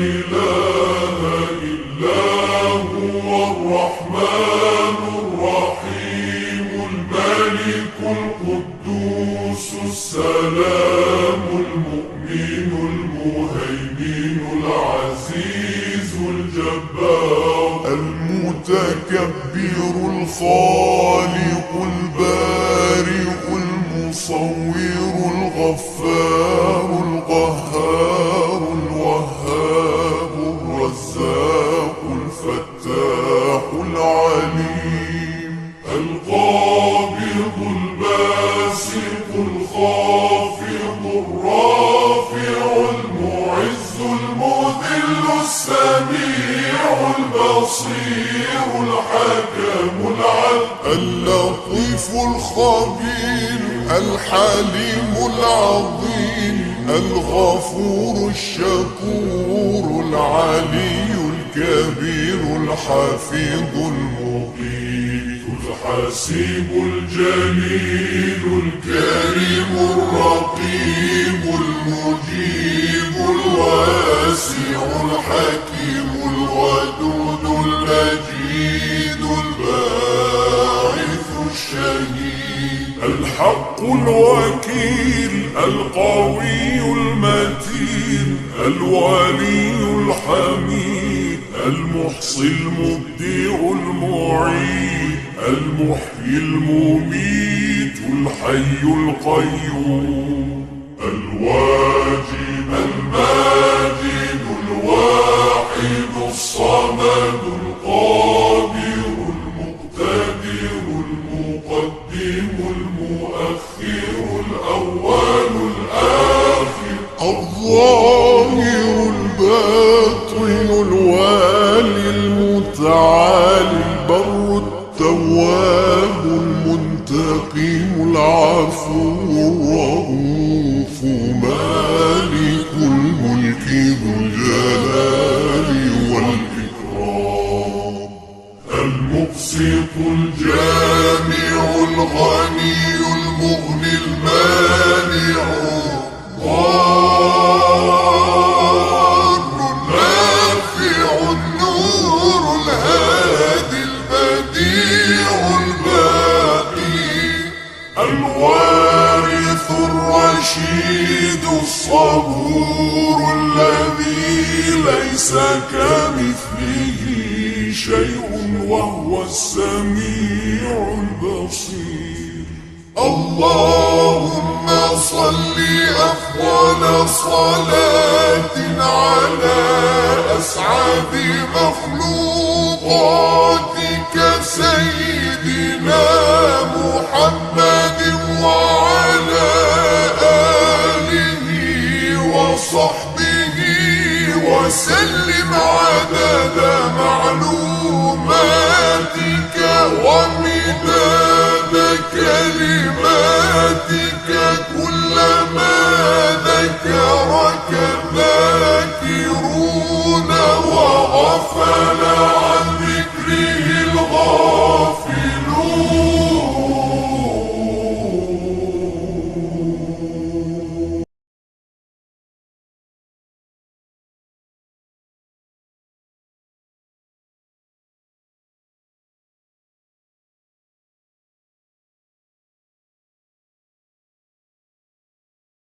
إله إلا هو الرحمن الرحيم الملك القدوس السلام المؤمن المهيمن العزيز الجبار المتكبر الخالق البارئ المصور الغفار القهار الوهاب الرزاق الفتاح العليم القابض الباسط الخافض الرافع المعز المذل السميع البصير الحكم العدل اللطيف الخبير الحليم العظيم الغفور الشكور العلي الكبير الحفيظ المقيت الحسيب الجليل الكريم الرقيب المجيب الواسع الحكيم الودود المجيد الباعث الشهيد الحق الوكيل القوي المتين الولي الحميد المحصي المبدع المعيد المحيي المميت الحي القيوم الواجد الماجد الواحد الصمد القادر المقتدر المقدم المؤخر الأول الآخر الظاهر الباطن الوالي المتعالي البر التواب المنتقم العفو الرؤوف مالك الملك ذو الجلال والإكرام المبسط الجامع الغني المغني المانع الضار النافع النور الهادي البديع الباقي الوارث الرشيد الصبور الذي ليس كمثله شيء وهو السميع البصير اللهم صل أفضل صلاة على أسعد مخلوقاتك سيدنا محمد وعلى آله وصحبه وسلم عدد معلوماتك ومداد كلماتك كلما ذكرك الذاكرون وغفل